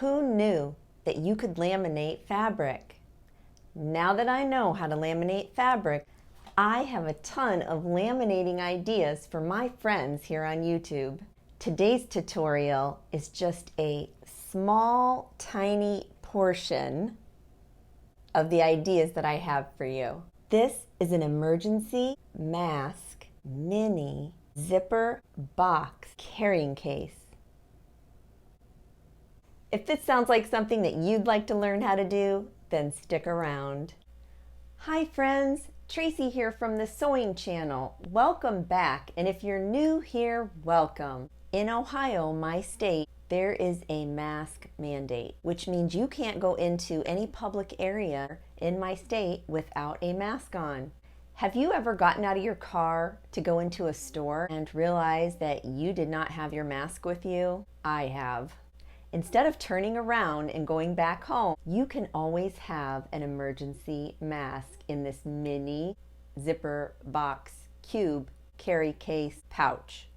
Who knew that you could laminate fabric? Now that I know how to laminate fabric, I have a ton of laminating ideas for my friends here on YouTube. Today's tutorial is just a small, tiny portion of the ideas that I have for you. This is an emergency mask mini zipper box carrying case. If this sounds like something that you'd like to learn how to do, then stick around. Hi friends, Tracy here from the Sewing Channel. Welcome back, and if you're new here, welcome. In Ohio, my state, there is a mask mandate, which means you can't go into any public area in my state without a mask on. Have you ever gotten out of your car to go into a store and realized that you did not have your mask with you? I have. Instead of turning around and going back home, you can always have an emergency mask in this mini zipper box cube carry case pouch.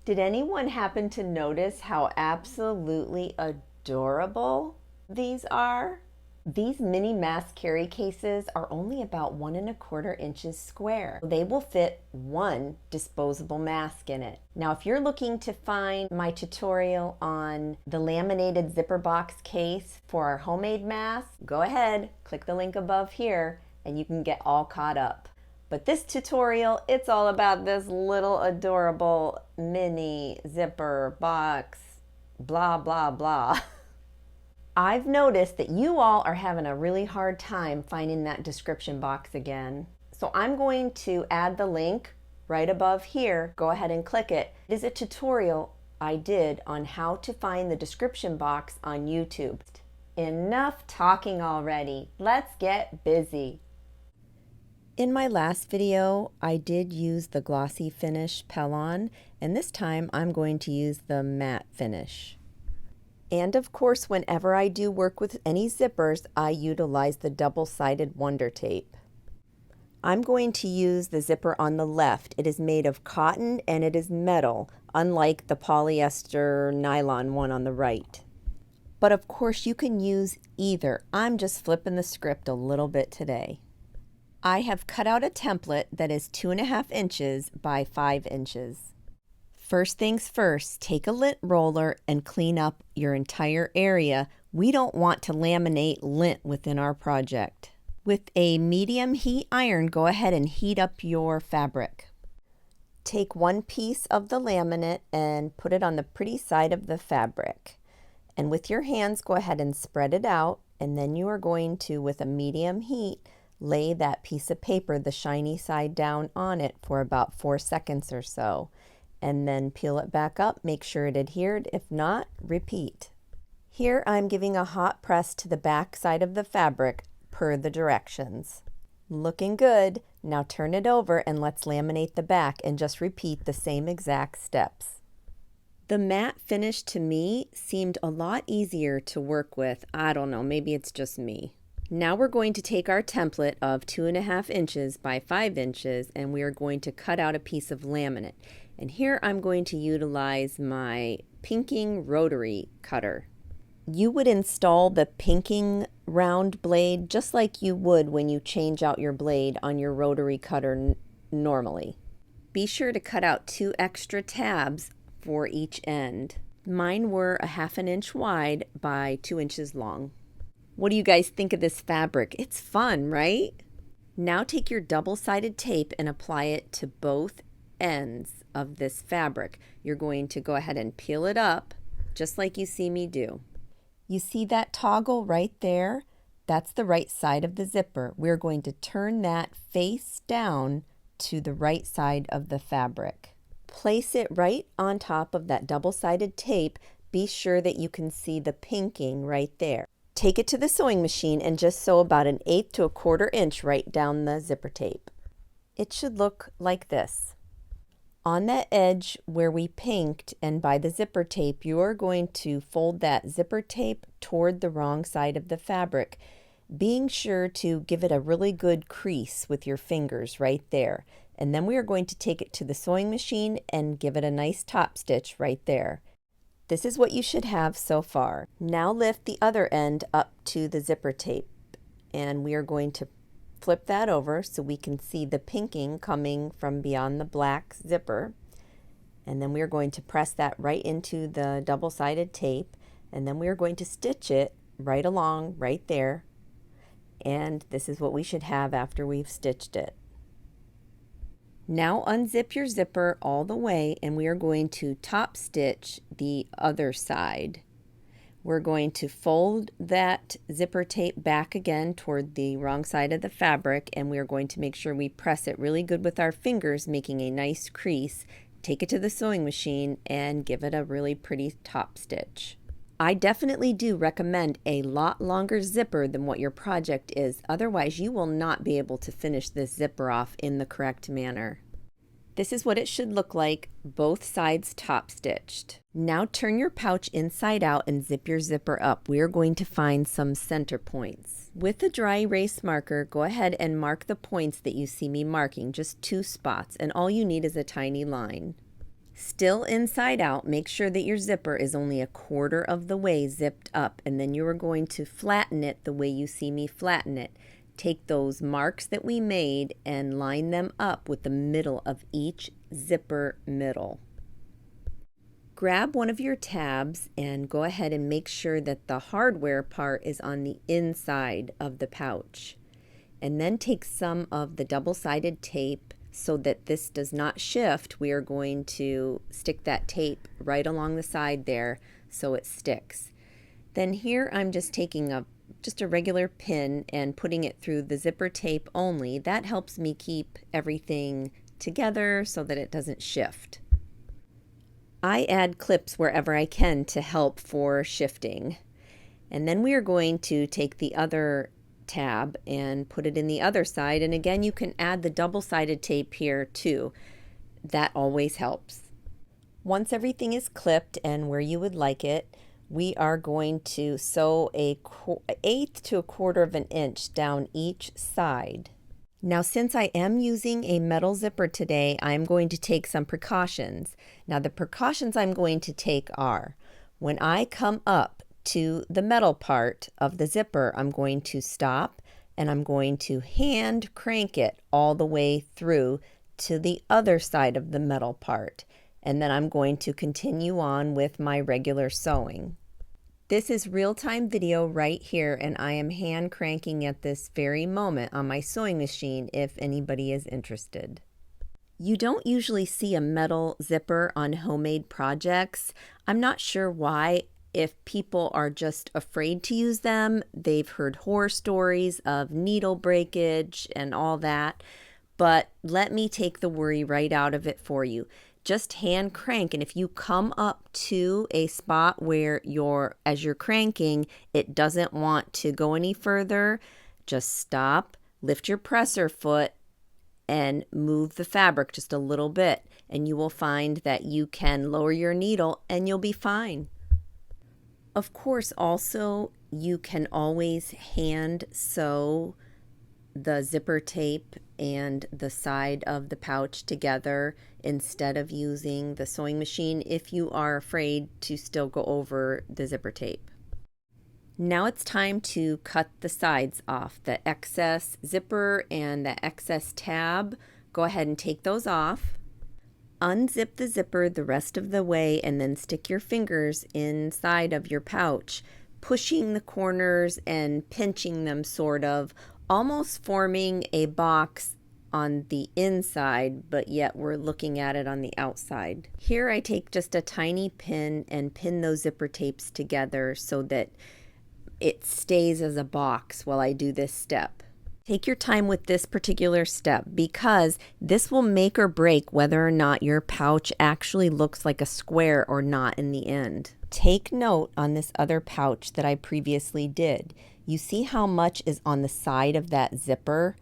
Did anyone happen to notice how absolutely adorable these are? These mini mask carry cases are only about 1¼ inches square. They will fit one disposable mask in it. Now, if you're looking to find my tutorial on the laminated zipper box case for our homemade mask, go ahead, click the link above here, and you can get all caught up. But this tutorial, it's all about this little adorable mini zipper box, blah, blah, blah. I've noticed that you all are having a really hard time finding that description box again. So I'm going to add the link right above here. Go ahead and click it. It is a tutorial I did on how to find the description box on YouTube. Enough talking already. Let's get busy. In my last video, I did use the glossy finish Pellon, and this time I'm going to use the matte finish. And of course, whenever I do work with any zippers, I utilize the double-sided Wonder Tape. I'm going to use the zipper on the left. It is made of cotton and it is metal, unlike the polyester nylon one on the right. But of course, you can use either. I'm just flipping the script a little bit today. I have cut out a template that is 2½ inches by 5 inches. First things first, take a lint roller and clean up your entire area. We don't want to laminate lint within our project. With a medium heat iron, go ahead and heat up your fabric. Take one piece of the laminate and put it on the pretty side of the fabric. And with your hands, go ahead and spread it out. And then you are going to, with a medium heat, lay that piece of paper, the shiny side down on it for about 4 seconds or so. And then peel it back up, make sure it adhered. If not, repeat. Here I'm giving a hot press to the back side of the fabric per the directions. Looking good. Now turn it over and let's laminate the back and just repeat the same exact steps. The matte finish to me seemed a lot easier to work with. I don't know, maybe it's just me. Now we're going to take our template of 2½ inches by 5 inches and we are going to cut out a piece of laminate. And here I'm going to utilize my pinking rotary cutter. You would install the pinking round blade just like you would when you change out your blade on your rotary cutter normally. Be sure to cut out 2 extra tabs for each end. Mine were a ½ inch wide by 2 inches long. What do you guys think of this fabric? It's fun, right? Now take your double-sided tape and apply it to both ends of this fabric. You're going to go ahead and peel it up just like you see me do. You see that toggle right there? That's the right side of the zipper. We're going to turn that face down to the right side of the fabric. Place it right on top of that double-sided tape. Be sure that you can see the pinking right there. Take it to the sewing machine and just sew about 1/8 to 1/4 inch right down the zipper tape. It should look like this. On that edge where we pinked and by the zipper tape, you are going to fold that zipper tape toward the wrong side of the fabric, being sure to give it a really good crease with your fingers right there. And then we are going to take it to the sewing machine and give it a nice top stitch right there. This is what you should have so far. Now lift the other end up to the zipper tape, and we are going to flip that over so we can see the pinking coming from beyond the black zipper. And then we are going to press that right into the double-sided tape, and then we are going to stitch it right along right there. And this is what we should have after we've stitched it. Now unzip your zipper all the way, and we are going to top stitch the other side. We're going to fold that zipper tape back again toward the wrong side of the fabric, and we are going to make sure we press it really good with our fingers, making a nice crease. Take it to the sewing machine and give it a really pretty top stitch. I definitely do recommend a lot longer zipper than what your project is. Otherwise, you will not be able to finish this zipper off in the correct manner. This is what it should look like, both sides top stitched. Now turn your pouch inside out and zip your zipper up. We are going to find some center points. With a dry erase marker, go ahead and mark the points that you see me marking, just 2 spots, and all you need is a tiny line. Still inside out, make sure that your zipper is only 1/4 of the way zipped up, and then you are going to flatten it the way you see me flatten it. Take those marks that we made and line them up with the middle of each zipper middle. Grab one of your tabs and go ahead and make sure that the hardware part is on the inside of the pouch. And then take some of the double-sided tape. So that this does not shift, we are going to stick that tape right along the side there so it sticks. Then here I'm just taking just a regular pin and putting it through the zipper tape only. That helps me keep everything together so that it doesn't shift. I add clips wherever I can to help for shifting. And then we are going to take the other tab and put it in the other side, and again you can add the double-sided tape here too. That always helps. Once everything is clipped and where you would like it, we are going to sew a 1/8 to 1/4 of an inch down each side. Now since I am using a metal zipper today, I'm going to take some precautions. Now the precautions I'm going to take are, when I come up to the metal part of the zipper, I'm going to stop and I'm going to hand crank it all the way through to the other side of the metal part. And then I'm going to continue on with my regular sewing. This is real-time video right here, and I am hand cranking at this very moment on my sewing machine if anybody is interested. You don't usually see a metal zipper on homemade projects. I'm not sure why. If people are just afraid to use them, they've heard horror stories of needle breakage and all that. But let me take the worry right out of it for you. Just hand crank, and if you come up to a spot where as you're cranking, it doesn't want to go any further, just stop, lift your presser foot, and move the fabric just a little bit, and you will find that you can lower your needle and you'll be fine. Of course, also, you can always hand sew the zipper tape and the side of the pouch together instead of using the sewing machine if you are afraid to still go over the zipper tape. Now it's time to cut the sides off. The excess zipper and the excess tab, go ahead and take those off. Unzip the zipper the rest of the way and then stick your fingers inside of your pouch, pushing the corners and pinching them sort of, almost forming a box on the inside, but yet we're looking at it on the outside. Here I take just a tiny pin and pin those zipper tapes together so that it stays as a box while I do this step. Take your time with this particular step because this will make or break whether or not your pouch actually looks like a square or not in the end. Take note on this other pouch that I previously did. You see how much is on the side of that zipper?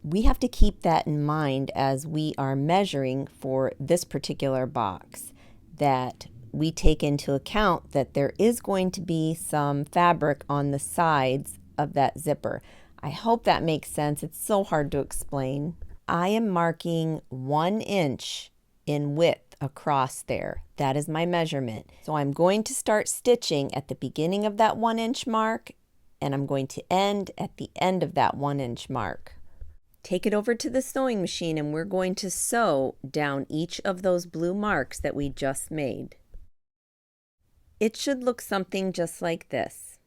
We have to keep that in mind as we are measuring for this particular box, that we take into account that there is going to be some fabric on the sides of that zipper. I hope that makes sense. It's so hard to explain. I am marking 1 inch in width across there. That is my measurement. So I'm going to start stitching at the beginning of that 1-inch mark, and I'm going to end at the end of that 1-inch mark. Take it over to the sewing machine and we're going to sew down each of those blue marks that we just made. It should look something just like this.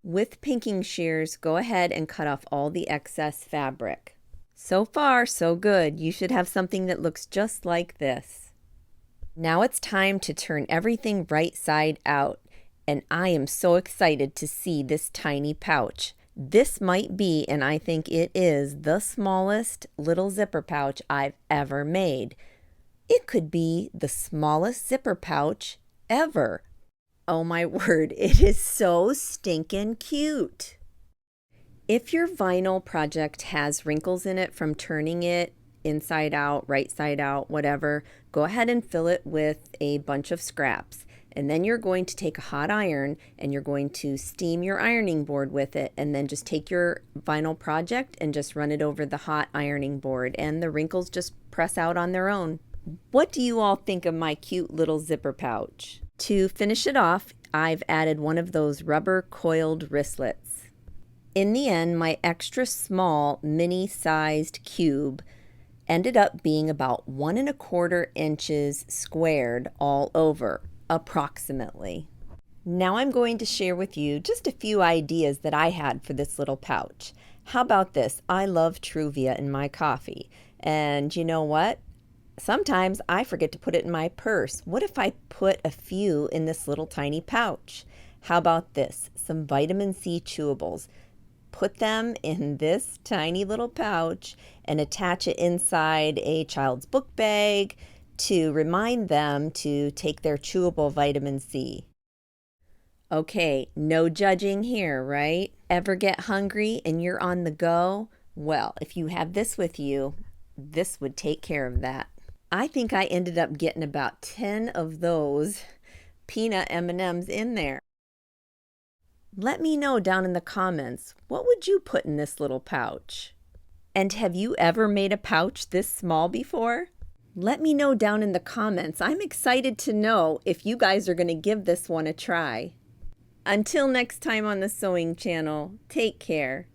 With pinking shears, go ahead and cut off all the excess fabric. So far, so good. You should have something that looks just like this. Now it's time to turn everything right side out, and I am so excited to see this tiny pouch. This might be, and I think it is, the smallest little zipper pouch I've ever made. It could be the smallest zipper pouch ever. Oh my word, it is so stinking cute. If your vinyl project has wrinkles in it from turning it inside out, right side out, whatever, go ahead and fill it with a bunch of scraps. And then you're going to take a hot iron and you're going to steam your ironing board with it, and then just take your vinyl project and just run it over the hot ironing board, and the wrinkles just press out on their own. What do you all think of my cute little zipper pouch? To finish it off, I've added one of those rubber coiled wristlets. In the end, my extra small mini-sized cube ended up being about 1¼ inches squared all over, approximately. Now I'm going to share with you just a few ideas that I had for this little pouch. How about this? I love Truvia in my coffee. And you know what? Sometimes I forget to put it in my purse. What if I put a few in this little tiny pouch? How about this? Some vitamin C chewables. Put them in this tiny little pouch and attach it inside a child's book bag to remind them to take their chewable vitamin C. Okay, no judging here, right? Ever get hungry and you're on the go? Well, if you have this with you, this would take care of that. I think I ended up getting about 10 of those peanut M&Ms in there. Let me know down in the comments, what would you put in this little pouch? And have you ever made a pouch this small before? Let me know down in the comments. I'm excited to know if you guys are going to give this one a try. Until next time on the Sewing Channel, take care.